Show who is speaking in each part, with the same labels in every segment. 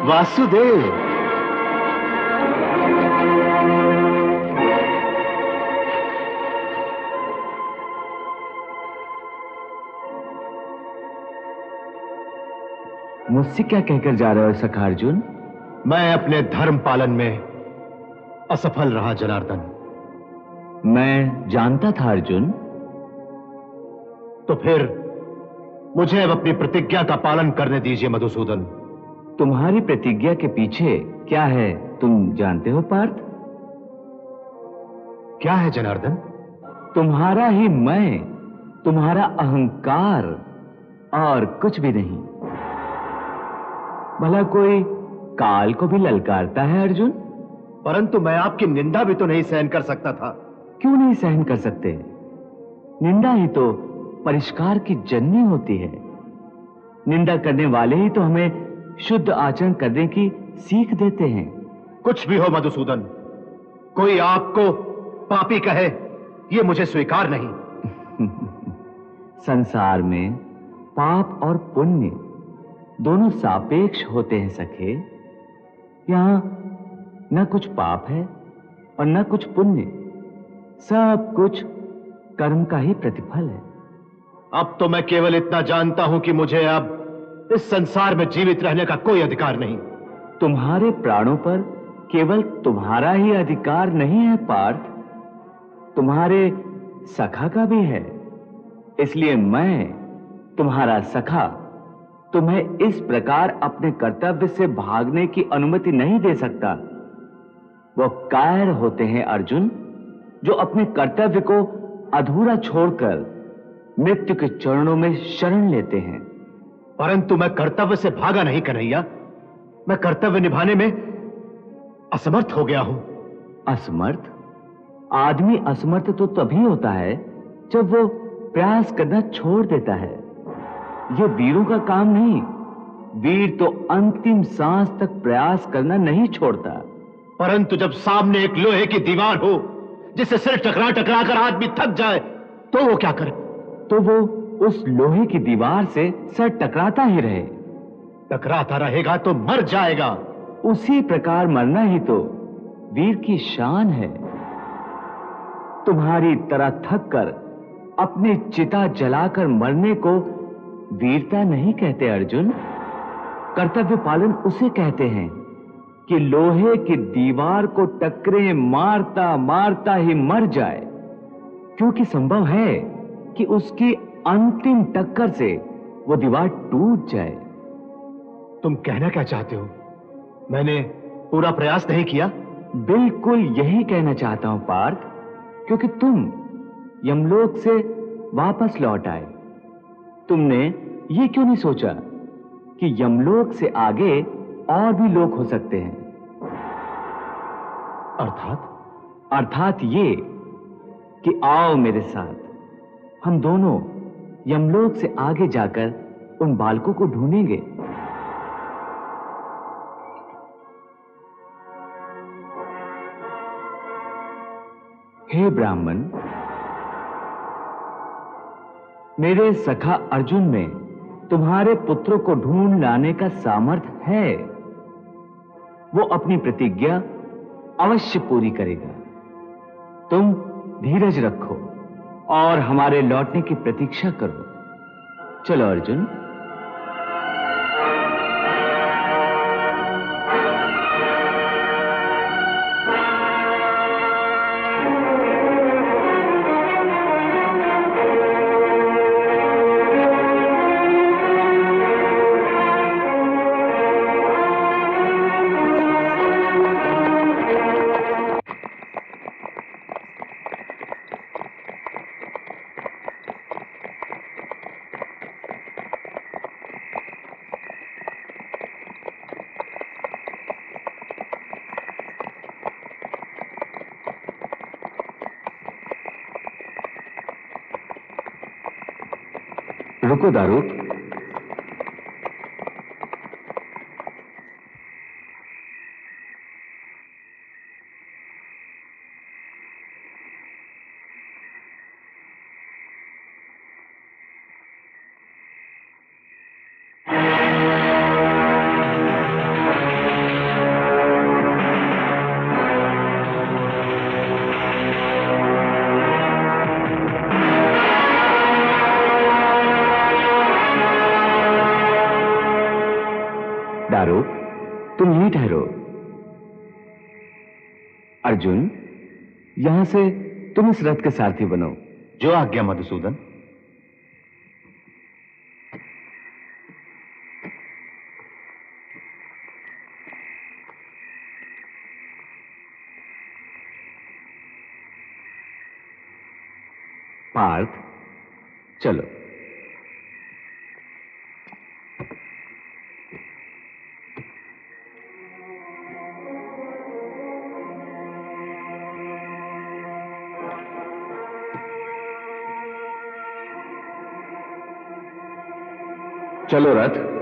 Speaker 1: वासुदेव।
Speaker 2: मुझसे क्या कहकर जा रहे हो सखा अर्जुन?
Speaker 1: मैं अपने धर्म पालन में असफल रहा जनार्दन।
Speaker 2: मैं जानता था अर्जुन।
Speaker 1: तो फिर मुझे अब अपनी प्रतिज्ञा का पालन करने दीजिए मधुसूदन।
Speaker 2: तुम्हारी प्रतिज्ञा के पीछे क्या है तुम जानते हो पार्थ?
Speaker 1: क्या है जनार्दन?
Speaker 2: तुम्हारा ही मैं, तुम्हारा अहंकार, और कुछ भी नहीं। भला कोई काल को भी ललकारता है अर्जुन?
Speaker 1: परंतु मैं आपकी निंदा भी तो नहीं सहन कर सकता था।
Speaker 2: क्यों नहीं सहन कर सकते? निंदा ही तो परिष्कार की जननी होती है। निंदा करने वाले ही तो हमें शुद्ध आचरण करने की सीख देते हैं।
Speaker 1: कुछ भी हो मधुसूदन, कोई आपको पापी कहे ये मुझे स्वीकार नहीं।
Speaker 2: संसार में पाप और पुण्य दोनों सापेक्ष होते हैं सखे। यहां न कुछ पाप है और न कुछ पुण्य, सब कुछ कर्म का ही प्रतिफल है।
Speaker 1: अब तो मैं केवल इतना जानता हूं कि मुझे अब इस संसार में जीवित रहने का कोई अधिकार नहीं।
Speaker 2: तुम्हारे प्राणों पर केवल तुम्हारा ही अधिकार नहीं है पार्थ, तुम्हारे सखा का भी है। इसलिए मैं, तुम्हारा सखा, तुम्हें इस प्रकार अपने कर्तव्य से भागने की अनुमति नहीं दे सकता। वो कायर होते हैं अर्जुन, जो अपने कर्तव्य को अधूरा छोड़कर मृत्यु के चरणों में शरण लेते हैं।
Speaker 1: परंतु मैं कर्तव्य से भागा नहीं कन्हैया, मैं कर्तव्य निभाने में असमर्थ हो गया हूं।
Speaker 2: असमर्थ? आदमी असमर्थ तो तभी होता है जब वो प्रयास करना छोड़ देता है। ये वीरों का काम नहीं। वीर तो अंतिम सांस तक प्रयास करना नहीं छोड़ता।
Speaker 1: परंतु जब सामने एक लोहे की दीवार हो जिससे सिर टकरा टकरा कर आदमी थक जाए तो वो क्या करे?
Speaker 2: तो वो उस लोहे की दीवार से सर टकराता ही रहे।
Speaker 1: टकराता रहेगा तो मर जाएगा।
Speaker 2: उसी प्रकार मरना ही तो वीर की शान है। तुम्हारी तरह थक कर अपनी चिता जलाकर मरने को वीरता नहीं कहते अर्जुन। कर्तव्य पालन उसे कहते हैं कि लोहे की दीवार को टकरे मारता मारता ही मर जाए, क्योंकि संभव है कि उसकी अंतिम टक्कर से वो दीवार टूट जाए।
Speaker 1: तुम कहना क्या चाहते हो? मैंने पूरा प्रयास नहीं किया?
Speaker 2: बिल्कुल यही कहना चाहता हूं पार्थ, क्योंकि तुम यमलोक से वापस लौट आए। तुमने ये क्यों नहीं सोचा कि यमलोक से आगे और भी लोक हो सकते हैं? अर्थात ये कि आओ मेरे साथ, हम दोनों यमलोक से आगे जाकर उन बालकों को ढूंढेंगे। हे ब्राह्मण, मेरे सखा अर्जुन में तुम्हारे पुत्रों को ढूंढ लाने का सामर्थ्य है। वो अपनी प्रतिज्ञा अवश्य पूरी करेगा। तुम धीरज रखो और हमारे लौटने की प्रतीक्षा करो। चलो अर्जुन। रुको दारू। फारूक, तुम यहीं ठहरो। अर्जुन, यहां से तुम इस रथ के सारथी बनो।
Speaker 1: जो आज्ञा मधुसूदन।
Speaker 2: पार्थ, चलो। चलो रथ।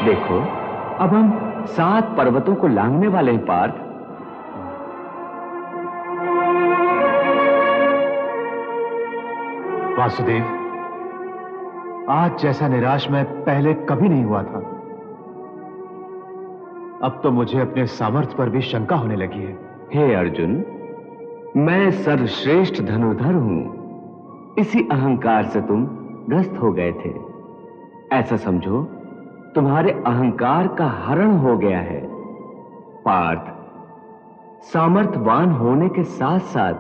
Speaker 2: देखो, अब हम 7 पर्वतों को लांघने वाले हैं पार्थ।
Speaker 1: वासुदेव, आज जैसा निराश मैं पहले कभी नहीं हुआ था। अब तो मुझे अपने सामर्थ्य पर भी शंका होने लगी है।
Speaker 2: हे अर्जुन, मैं सर्वश्रेष्ठ धनुर्धर हूं। इसी अहंकार से तुम ग्रस्त हो गए थे। ऐसा समझो तुम्हारे अहंकार का हरण हो गया है। पार्थ, सामर्थ्यवान होने के साथ साथ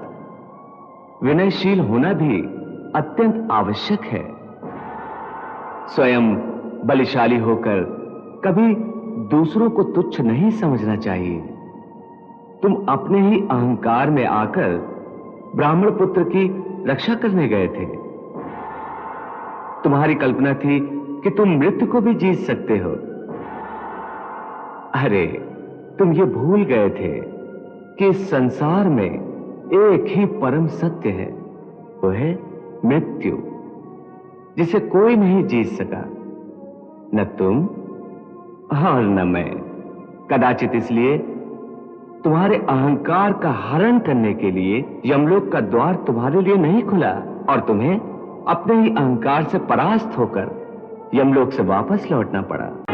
Speaker 2: विनयशील होना भी अत्यंत आवश्यक है। स्वयं बलशाली होकर कभी दूसरों को तुच्छ नहीं समझना चाहिए। तुम अपने ही अहंकार में आकर ब्राह्मण पुत्र की रक्षा करने गए थे। तुम्हारी कल्पना थी कि तुम मृत्यु को भी जीत सकते हो। अरे, तुम ये भूल गए थे कि इस संसार में एक ही परम सत्य है, वो है मृत्यु, जिसे कोई नहीं जीत सका, न तुम और न मैं। कदाचित इसलिए तुम्हारे अहंकार का हरण करने के लिए यमलोक का द्वार तुम्हारे लिए नहीं खुला और तुम्हें अपने ही अहंकार से परास्त होकर यमलोक से वापस लौटना पड़ा।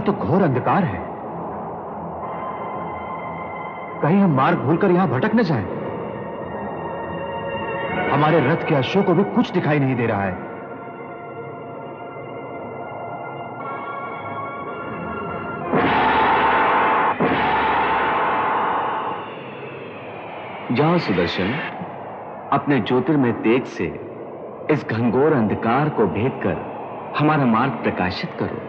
Speaker 1: तो घोर अंधकार है। कहीं हम मार्ग भूलकर यहां भटक न जाएं। हमारे रथ के अश्वों को भी कुछ दिखाई नहीं दे रहा है।
Speaker 2: जाओ सुदर्शन, अपने ज्योतिर्मय तेज से इस घनघोर अंधकार को भेद कर हमारा मार्ग प्रकाशित करो।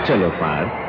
Speaker 2: चलो पार्थ,